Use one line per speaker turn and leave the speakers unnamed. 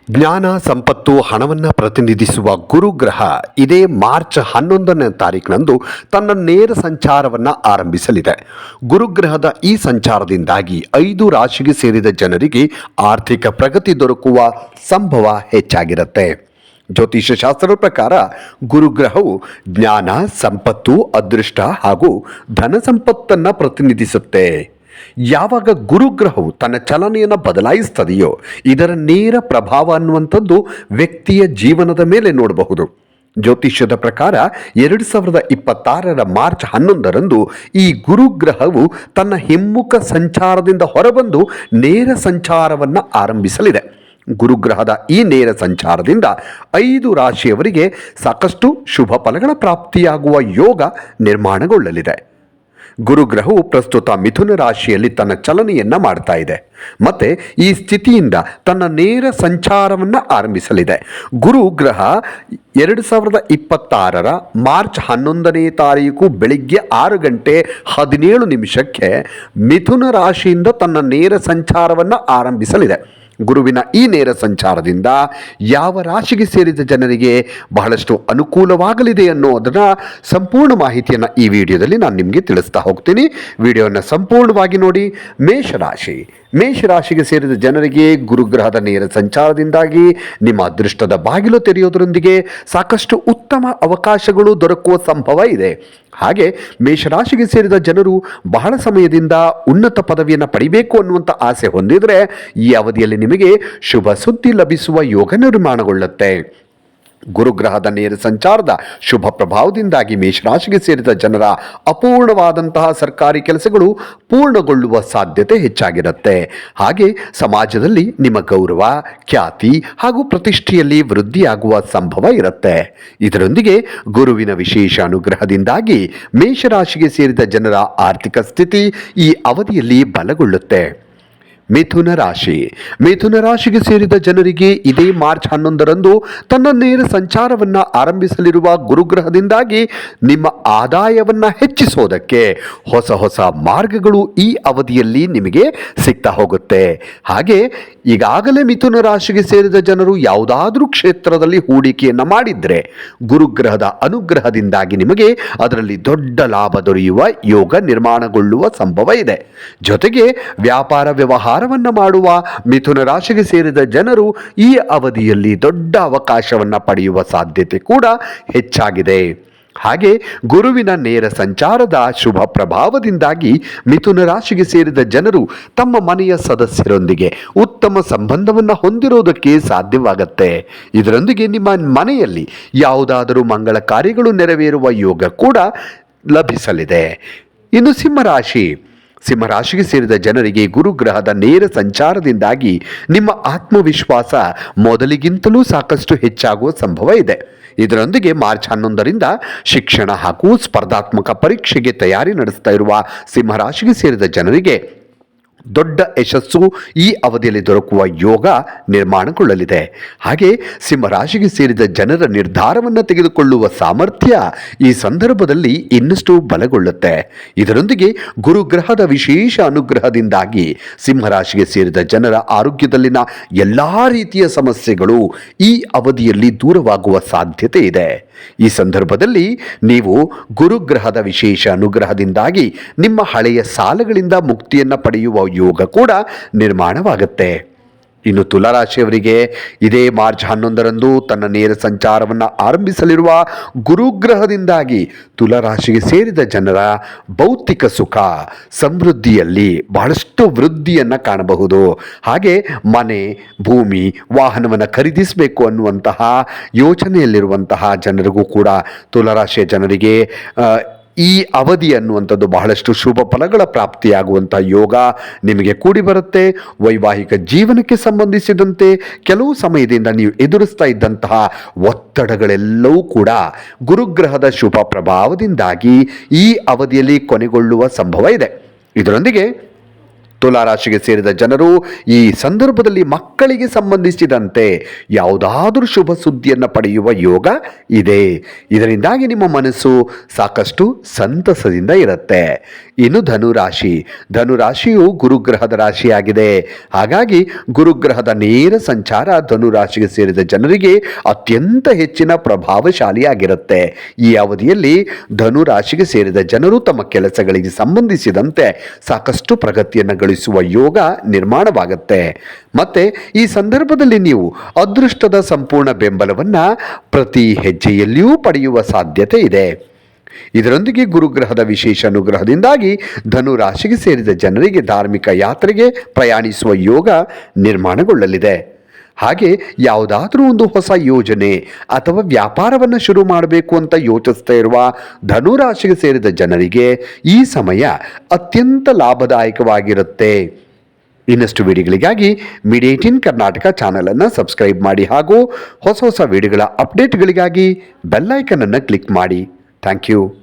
ಜ್ಞಾನ, ಸಂಪತ್ತು, ಹಣವನ್ನು ಪ್ರತಿನಿಧಿಸುವ ಗುರುಗ್ರಹ ಇದೇ ಮಾರ್ಚ್ 11ನೇ ತಾರೀಕಿನಂದು ತನ್ನ ನೇರ ಸಂಚಾರವನ್ನು ಆರಂಭಿಸಲಿದೆ. ಗುರುಗ್ರಹದ ಈ ಸಂಚಾರದಿಂದಾಗಿ 5 ರಾಶಿಗೆ ಸೇರಿದ ಜನರಿಗೆ ಆರ್ಥಿಕ ಪ್ರಗತಿ ದೊರಕುವ ಸಂಭವ ಹೆಚ್ಚಾಗಿರುತ್ತೆ. ಜ್ಯೋತಿಷ್ಯ ಶಾಸ್ತ್ರದ ಪ್ರಕಾರ ಗುರುಗ್ರಹವು ಜ್ಞಾನ, ಸಂಪತ್ತು, ಅದೃಷ್ಟ ಹಾಗೂ ಧನ ಸಂಪತ್ತನ್ನು ಪ್ರತಿನಿಧಿಸುತ್ತೆ. ಯಾವಾಗ ಗುರುಗ್ರಹವು ತನ್ನ ಚಲನೆಯನ್ನು ಬದಲಾಯಿಸ್ತದೆಯೋ ಇದರ ನೇರ ಪ್ರಭಾವ ಅನ್ನುವಂಥದ್ದು ವ್ಯಕ್ತಿಯ ಜೀವನದ ಮೇಲೆ ನೋಡಬಹುದು. ಜ್ಯೋತಿಷ್ಯದ ಪ್ರಕಾರ 2026ರ ಮಾರ್ಚ್ 11ರಂದು ಈ ಗುರುಗ್ರಹವು ತನ್ನ ಹಿಮ್ಮುಖ ಸಂಚಾರದಿಂದ ಹೊರಬಂದು ನೇರ ಸಂಚಾರವನ್ನು ಆರಂಭಿಸಲಿದೆ. ಗುರುಗ್ರಹದ ಈ ನೇರ ಸಂಚಾರದಿಂದ 5 ರಾಶಿಯವರಿಗೆ ಸಾಕಷ್ಟು ಶುಭ ಫಲಗಳ ಪ್ರಾಪ್ತಿಯಾಗುವ ಯೋಗ ನಿರ್ಮಾಣಗೊಳ್ಳಲಿದೆ. ಗುರುಗ್ರಹವು ಪ್ರಸ್ತುತ ಮಿಥುನ ರಾಶಿಯಲ್ಲಿ ತನ್ನ ಚಲನೆಯನ್ನ ಮಾಡ್ತಾ ಇದೆ ಮತ್ತೆ ಈ ಸ್ಥಿತಿಯಿಂದ ತನ್ನ ನೇರ ಸಂಚಾರವನ್ನು ಆರಂಭಿಸಲಿದೆ. ಗುರುಗ್ರಹ 2026ರ ಮಾರ್ಚ್ 11ನೇ ತಾರೀಕು ಬೆಳಿಗ್ಗೆ 6:17 ಮಿಥುನ ರಾಶಿಯಿಂದ ತನ್ನ ನೇರ ಸಂಚಾರವನ್ನು ಆರಂಭಿಸಲಿದೆ. ಗುರುವಿನ ಈ ನೇರ ಸಂಚಾರದಿಂದ ಯಾವ ರಾಶಿಗೆ ಸೇರಿದ ಜನರಿಗೆ ಬಹಳಷ್ಟು ಅನುಕೂಲವಾಗಲಿದೆ ಅನ್ನೋದನ್ನ ಸಂಪೂರ್ಣ ಮಾಹಿತಿಯನ್ನು ಈ ವಿಡಿಯೋದಲ್ಲಿ ನಾನು ನಿಮಗೆ ತಿಳಿಸ್ತಾ ಹೋಗ್ತೀನಿ. ವಿಡಿಯೋನ ಸಂಪೂರ್ಣವಾಗಿ ನೋಡಿ. ಮೇಷರಾಶಿಗೆ ಸೇರಿದ ಜನರಿಗೆ ಗುರುಗ್ರಹದ ನೇರ ಸಂಚಾರದಿಂದಾಗಿ ನಿಮ್ಮ ಅದೃಷ್ಟದ ಬಾಗಿಲು ತೆರೆಯೋದರೊಂದಿಗೆ ಸಾಕಷ್ಟು ಉತ್ತಮ ಅವಕಾಶಗಳು ದೊರಕುವ ಸಂಭವ ಇದೆ. ಹಾಗೆ ಮೇಷರಾಶಿಗೆ ಸೇರಿದ ಜನರು ಬಹಳ ಸಮಯದಿಂದ ಉನ್ನತ ಪದವಿಯನ್ನು ಪಡಿಬೇಕು ಅನ್ನುವಂಥ ಆಸೆ ಹೊಂದಿದರೆ ಈ ಅವಧಿಯಲ್ಲಿ ನಿಮಗೆ ಶುಭ ಸುದ್ದಿ ಲಭಿಸುವ ಯೋಗ ನಿರ್ಮಾಣಗೊಳ್ಳುತ್ತೆ. ಗುರುಗ್ರಹದ ನೇರ ಸಂಚಾರದ ಶುಭ ಪ್ರಭಾವದಿಂದಾಗಿ ಮೇಷರಾಶಿಗೆ ಸೇರಿದ ಜನರ ಅಪೂರ್ಣವಾದಂತಹ ಸರ್ಕಾರಿ ಕೆಲಸಗಳು ಪೂರ್ಣಗೊಳ್ಳುವ ಸಾಧ್ಯತೆ ಹೆಚ್ಚಾಗಿರುತ್ತೆ. ಹಾಗೆ ಸಮಾಜದಲ್ಲಿ ನಿಮ್ಮ ಗೌರವ, ಖ್ಯಾತಿ ಹಾಗೂ ಪ್ರತಿಷ್ಠೆಯಲ್ಲಿ ವೃದ್ಧಿಯಾಗುವ ಸಂಭವ ಇರುತ್ತೆ. ಇದರೊಂದಿಗೆ ಗುರುವಿನ ವಿಶೇಷ ಅನುಗ್ರಹದಿಂದಾಗಿ ಮೇಷರಾಶಿಗೆ ಸೇರಿದ ಜನರ ಆರ್ಥಿಕ ಸ್ಥಿತಿ ಈ ಅವಧಿಯಲ್ಲಿ ಬಲಗೊಳ್ಳುತ್ತೆ. ಮಿಥುನ ರಾಶಿಗೆ ಸೇರಿದ ಜನರಿಗೆ ಇದೇ ಮಾರ್ಚ್ 11ರಂದು ತನ್ನ ನೇರ ಸಂಚಾರವನ್ನು ಆರಂಭಿಸಲಿರುವ ಗುರುಗ್ರಹದಿಂದಾಗಿ ನಿಮ್ಮ ಆದಾಯವನ್ನು ಹೆಚ್ಚಿಸೋದಕ್ಕೆ ಹೊಸ ಮಾರ್ಗಗಳು ಈ ಅವಧಿಯಲ್ಲಿ ನಿಮಗೆ ಸಿಗ್ತಾ ಹೋಗುತ್ತೆ. ಹಾಗೆ ಈಗಾಗಲೇ ಮಿಥುನ ರಾಶಿಗೆ ಸೇರಿದ ಜನರು ಯಾವುದಾದ್ರೂ ಕ್ಷೇತ್ರದಲ್ಲಿ ಹೂಡಿಕೆಯನ್ನು ಮಾಡಿದ್ರೆ ಗುರುಗ್ರಹದ ಅನುಗ್ರಹದಿಂದಾಗಿ ನಿಮಗೆ ಅದರಲ್ಲಿ ದೊಡ್ಡ ಲಾಭ ದೊರೆಯುವ ಯೋಗ ನಿರ್ಮಾಣಗೊಳ್ಳುವ ಸಂಭವ ಇದೆ. ಜೊತೆಗೆ ವ್ಯಾಪಾರ ವ್ಯವಹಾರವನ್ನು ಮಾಡುವ ಮಿಥುನ ರಾಶಿಗೆ ಸೇರಿದ ಜನರು ಈ ಅವಧಿಯಲ್ಲಿ ದೊಡ್ಡ ಅವಕಾಶವನ್ನು ಪಡೆಯುವ ಸಾಧ್ಯತೆ ಕೂಡ ಹೆಚ್ಚಾಗಿದೆ. ಹಾಗೆ ಗುರುವಿನ ನೇರ ಸಂಚಾರದ ಶುಭ ಪ್ರಭಾವದಿಂದಾಗಿ ಮಿಥುನ ರಾಶಿಗೆ ಸೇರಿದ ಜನರು ತಮ್ಮ ಮನೆಯ ಸದಸ್ಯರೊಂದಿಗೆ ಉತ್ತಮ ಸಂಬಂಧವನ್ನು ಹೊಂದಿರೋದಕ್ಕೆ ಸಾಧ್ಯವಾಗುತ್ತೆ. ಇದರೊಂದಿಗೆ ನಿಮ್ಮ ಮನೆಯಲ್ಲಿ ಯಾವುದಾದರೂ ಮಂಗಳ ಕಾರ್ಯಗಳು ನೆರವೇರುವ ಯೋಗ ಕೂಡ ಲಭಿಸಲಿದೆ. ಇನ್ನು ಸಿಂಹರಾಶಿಗೆ ಸೇರಿದ ಜನರಿಗೆ ಗುರುಗ್ರಹದ ನೇರ ಸಂಚಾರದಿಂದಾಗಿ ನಿಮ್ಮ ಆತ್ಮವಿಶ್ವಾಸ ಮೊದಲಿಗಿಂತಲೂ ಸಾಕಷ್ಟು ಹೆಚ್ಚಾಗುವ ಸಂಭವ ಇದೆ. ಇದರೊಂದಿಗೆ ಮಾರ್ಚ್ 11ರಿಂದ ಶಿಕ್ಷಣ ಹಾಗೂ ಸ್ಪರ್ಧಾತ್ಮಕ ಪರೀಕ್ಷೆಗೆ ತಯಾರಿ ನಡೆಸ್ತಾ ಇರುವ ಸಿಂಹರಾಶಿಗೆ ಸೇರಿದ ಜನರಿಗೆ ದೊಡ್ಡ ಯಶಸ್ಸು ಈ ಅವಧಿಯಲ್ಲಿ ದೊರಕುವ ಯೋಗ ನಿರ್ಮಾಣಗೊಳ್ಳಲಿದೆ. ಹಾಗೆ ಸಿಂಹರಾಶಿಗೆ ಸೇರಿದ ಜನರ ನಿರ್ಧಾರವನ್ನು ತೆಗೆದುಕೊಳ್ಳುವ ಸಾಮರ್ಥ್ಯ ಈ ಸಂದರ್ಭದಲ್ಲಿ ಇನ್ನಷ್ಟು ಬಲಗೊಳ್ಳುತ್ತೆ. ಇದರೊಂದಿಗೆ ಗುರುಗ್ರಹದ ವಿಶೇಷ ಅನುಗ್ರಹದಿಂದಾಗಿ ಸಿಂಹರಾಶಿಗೆ ಸೇರಿದ ಜನರ ಆರೋಗ್ಯದಲ್ಲಿನ ಎಲ್ಲ ರೀತಿಯ ಸಮಸ್ಯೆಗಳು ಈ ಅವಧಿಯಲ್ಲಿ ದೂರವಾಗುವ ಸಾಧ್ಯತೆ ಇದೆ. ಈ ಸಂದರ್ಭದಲ್ಲಿ ನೀವು ಗುರುಗ್ರಹದ ವಿಶೇಷ ಅನುಗ್ರಹದಿಂದಾಗಿ ನಿಮ್ಮ ಹಳೆಯ ಸಾಲಗಳಿಂದ ಮುಕ್ತಿಯನ್ನು ಪಡೆಯುವ ಯೋಗ ಕೂಡ ನಿರ್ಮಾಣವಾಗುತ್ತೆ. ಇನ್ನು ತುಲಾರಾಶಿಯವರಿಗೆ ಇದೇ ಮಾರ್ಚ್ 11ರಂದು ತನ್ನ ನೇರ ಸಂಚಾರವನ್ನು ಆರಂಭಿಸಲಿರುವ ಗುರುಗ್ರಹದಿಂದಾಗಿ ತುಲಾರಾಶಿಗೆ ಸೇರಿದ ಜನರ ಭೌತಿಕ ಸುಖ ಸಮೃದ್ಧಿಯಲ್ಲಿ ಬಹಳಷ್ಟು ವೃದ್ಧಿಯನ್ನು ಕಾಣಬಹುದು. ಹಾಗೆ ಮನೆ, ಭೂಮಿ, ವಾಹನವನ್ನು ಖರೀದಿಸಬೇಕು ಅನ್ನುವಂತಹ ಯೋಚನೆಯಲ್ಲಿರುವಂತಹ ಜನರಿಗೂ ಕೂಡ ತುಲಾರಾಶಿಯ ಜನರಿಗೆ ಈ ಅವಧಿ ಅನ್ನುವಂಥದ್ದು ಬಹಳಷ್ಟು ಶುಭ ಫಲಗಳ ಪ್ರಾಪ್ತಿಯಾಗುವಂಥ ಯೋಗ ನಿಮಗೆ ಕೂಡಿ ಬರುತ್ತೆ. ವೈವಾಹಿಕ ಜೀವನಕ್ಕೆ ಸಂಬಂಧಿಸಿದಂತೆ ಕೆಲವು ಸಮಯದಿಂದ ನೀವು ಎದುರಿಸ್ತಾ ಇದ್ದಂತಹ ಒತ್ತಡಗಳೆಲ್ಲವೂ ಕೂಡ ಗುರುಗ್ರಹದ ಶುಭ ಪ್ರಭಾವದಿಂದಾಗಿ ಈ ಅವಧಿಯಲ್ಲಿ ಕೊನೆಗೊಳ್ಳುವ ಸಂಭವ ಇದೆ. ಇದರೊಂದಿಗೆ ತುಲಾರಾಶಿಗೆ ಸೇರಿದ ಜನರು ಈ ಸಂದರ್ಭದಲ್ಲಿ ಮಕ್ಕಳಿಗೆ ಸಂಬಂಧಿಸಿದಂತೆ ಯಾವುದಾದರೂ ಶುಭ ಸುದ್ದಿಯನ್ನು ಪಡೆಯುವ ಯೋಗ ಇದೆ. ಇದರಿಂದಾಗಿ ನಿಮ್ಮ ಮನಸ್ಸು ಸಾಕಷ್ಟು ಸಂತಸದಿಂದ ಇರುತ್ತೆ. ಇನ್ನು ಧನುರಾಶಿಯು ಗುರುಗ್ರಹದ ರಾಶಿಯಾಗಿದೆ. ಹಾಗಾಗಿ ಗುರುಗ್ರಹದ ನೇರ ಸಂಚಾರ ಧನುರಾಶಿಗೆ ಸೇರಿದ ಜನರಿಗೆ ಅತ್ಯಂತ ಹೆಚ್ಚಿನ ಪ್ರಭಾವಶಾಲಿಯಾಗಿರುತ್ತೆ. ಈ ಅವಧಿಯಲ್ಲಿ ಧನುರಾಶಿಗೆ ಸೇರಿದ ಜನರು ತಮ್ಮ ಕೆಲಸಗಳಿಗೆ ಸಂಬಂಧಿಸಿದಂತೆ ಸಾಕಷ್ಟು ಪ್ರಗತಿಯನ್ನು ಗಳಿಸುವ ಯೋಗ ನಿರ್ಮಾಣವಾಗುತ್ತೆ. ಮತ್ತೆ ಈ ಸಂದರ್ಭದಲ್ಲಿ ನೀವು ಅದೃಷ್ಟದ ಸಂಪೂರ್ಣ ಬೆಂಬಲವನ್ನು ಪ್ರತಿ ಹೆಜ್ಜೆಯಲ್ಲಿಯೂ ಪಡೆಯುವ ಸಾಧ್ಯತೆ ಇದೆ. ಇದರೊಂದಿಗೆ ಗುರುಗ್ರಹದ ವಿಶೇಷ ಅನುಗ್ರಹದಿಂದಾಗಿ ಧನುರಾಶಿಗೆ ಸೇರಿದ ಜನರಿಗೆ ಧಾರ್ಮಿಕ ಯಾತ್ರೆಗೆ ಪ್ರಯಾಣಿಸುವ ಯೋಗ ನಿರ್ಮಾಣಗೊಳ್ಳಲಿದೆ. ಹಾಗೆ ಯಾವುದಾದ್ರೂ ಒಂದು ಹೊಸ ಯೋಜನೆ ಅಥವಾ ವ್ಯಾಪಾರವನ್ನು ಶುರು ಮಾಡಬೇಕು ಅಂತ ಯೋಚಿಸ್ತಾ ಇರುವ ಧನುರಾಶಿಗೆ ಸೇರಿದ ಜನರಿಗೆ ಈ ಸಮಯ ಅತ್ಯಂತ ಲಾಭದಾಯಕವಾಗಿರುತ್ತೆ. ಇನ್ನಷ್ಟು ವಿಡಿಯೋಗಳಿಗಾಗಿ ಮೀಡಿಯಾ 18 ಕರ್ನಾಟಕ ಚಾನಲನ್ನು ಸಬ್ಸ್ಕ್ರೈಬ್ ಮಾಡಿ ಹಾಗೂ ಹೊಸ ವಿಡಿಯೋಗಳ ಅಪ್ಡೇಟ್ಗಳಿಗಾಗಿ ಬೆಲ್ ಐಕನ್ ಅನ್ನು ಕ್ಲಿಕ್ ಮಾಡಿ. Thank you.